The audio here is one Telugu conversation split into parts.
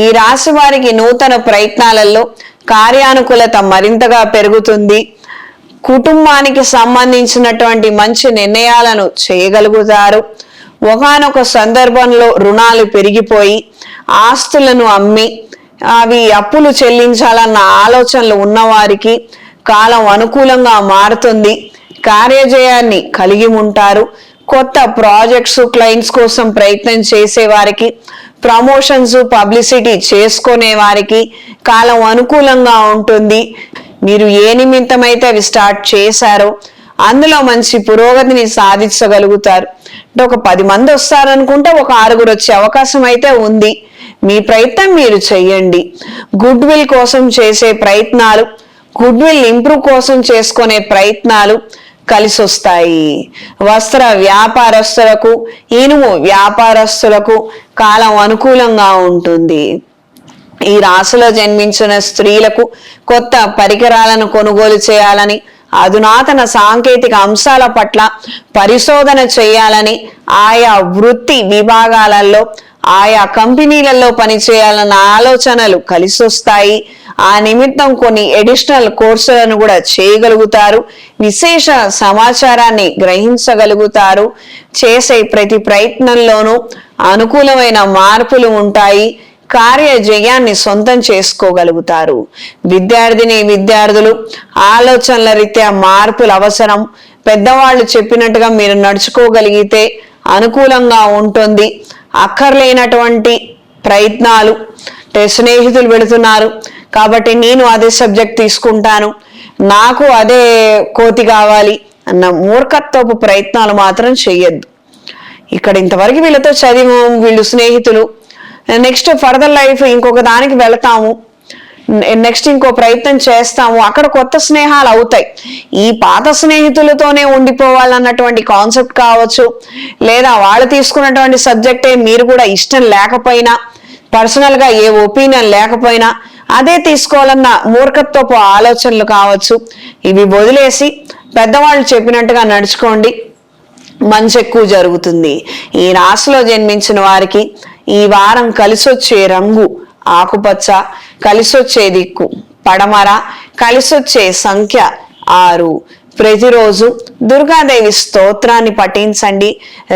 ఈ రాశి వారికి నూతన ప్రయత్నాలలో కార్యానుకూలత మరింతగా పెరుగుతుంది. కుటుంబానికి సంబంధించినటువంటి మంచి నిర్ణయాలను చేయగలుగుతారు. ఒకానొక సందర్భంలో రుణాలు పెరిగిపోయి ఆస్తులను అమ్మి అవి అప్పులు చెల్లించాలన్న ఆలోచనలు ఉన్నవారికి కాలం అనుకూలంగా మారుతుంది. కార్యజయాన్ని కలిగి ఉంటారు. కొత్త ప్రాజెక్ట్స్ క్లయింట్స్ కోసం ప్రయత్నం చేసే వారికి, ప్రమోషన్స్ పబ్లిసిటీ చేసుకునే వారికి కాలం అనుకూలంగా ఉంటుంది. మీరు ఏ నిమిత్తమైతే అవి స్టార్ట్ చేశారో అందులో మంచి పురోగతిని సాధించగలుగుతారు. అంటే ఒక 10 మంది వస్తారనుకుంటే ఒక 6 వచ్చే అవకాశం అయితే ఉంది. మీ ప్రయత్నం మీరు చెయ్యండి. గుడ్ విల్ కోసం చేసే ప్రయత్నాలు, గుడ్ విల్ ఇంప్రూవ్ కోసం చేసుకునే ప్రయత్నాలు కలిసి వస్తాయి. వస్త్ర వ్యాపారస్తులకు, ఇనుము వ్యాపారస్తులకు కాలం అనుకూలంగా ఉంటుంది. ఈ రాశిలో జన్మించిన స్త్రీలకు కొత్త పరికరాలను కొనుగోలు చేయాలని, అధునాతన సాంకేతిక అంశాల పట్ల పరిశోధన చేయాలని, ఆయా వృత్తి విభాగాలలో ఆయా కంపెనీలలో పనిచేయాలన్న ఆలోచనలు కలిసి వస్తాయి. ఆ నిమిత్తం కొన్ని అడిషనల్ కోర్సులను కూడా చేయగలుగుతారు. విశేష సమాచారాన్ని గ్రహించగలుగుతారు. చేసే ప్రతి ప్రయత్నంలోనూ అనుకూలమైన మార్పులు ఉంటాయి. కార్యజయాన్ని సొంతం చేసుకోగలుగుతారు. విద్యార్థులు ఆలోచనల రీత్యా మార్పులు అవసరం. పెద్దవాళ్ళు చెప్పినట్టుగా మీరు నడుచుకోగలిగితే అనుకూలంగా ఉంటుంది. అక్కర్లేనటువంటి ప్రయత్నాలు, స్నేహితులు పెడుతున్నారు కాబట్టి నేను అదే సబ్జెక్ట్ తీసుకుంటాను, నాకు అదే కోతి కావాలి అన్న మూర్ఖత్వపు ప్రయత్నాలు మాత్రం చెయ్యొద్దు. ఇక్కడ ఇంతవరకు వీళ్ళతో చదివాము, వీళ్ళు స్నేహితులు, నెక్స్ట్ ఫర్దర్ లైఫ్ ఇంకొక దానికి వెళతాము, నెక్స్ట్ ఇంకో ప్రయత్నం చేస్తాము, అక్కడ కొత్త స్నేహాలు అవుతాయి. ఈ పాత స్నేహితులతోనే ఉండిపోవాలన్నటువంటి కాన్సెప్ట్ కావచ్చు, లేదా వాళ్ళు తీసుకున్నటువంటి సబ్జెక్టే మీరు కూడా ఇష్టం లేకపోయినా, పర్సనల్ గా ఏ ఒపీనియన్ లేకపోయినా అదే తీసుకోవాలన్న మూర్ఖత్వపు ఆలోచనలు కావచ్చు. ఇవి వదిలేసి పెద్దవాళ్ళు చెప్పినట్టుగా నడుచుకోండి, మంచి ఎక్కువ జరుగుతుంది. ఈ రాశిలో జన్మించిన వారికి ఈ వారం కలిసొచ్చే రంగు ఆకుపచ్చ, కలిసొచ్చే దిక్కు పడమర, కలిసొచ్చే సంఖ్య 6. ప్రతిరోజు దుర్గాదేవి స్తోత్రాన్ని పఠించండి.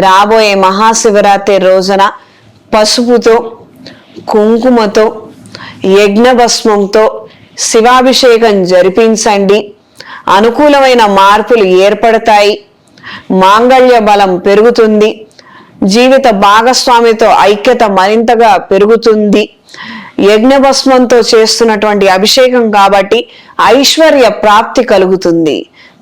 రాబోయే మహాశివరాత్రి రోజున పసుపుతో, కుంకుమతో, యజ్ఞభస్మంతో శివాభిషేకం జరిపించండి. అనుకూలమైన మార్పులు ఏర్పడతాయి. మాంగళ్య బలం పెరుగుతుంది. జీవిత భాగస్వామితో ఐక్యత మరింతగా పెరుగుతుంది. యజ్ఞభస్మంతో చేస్తున్నటువంటి అభిషేకం కాబట్టి ఐశ్వర్య ప్రాప్తి కలుగుతుంది.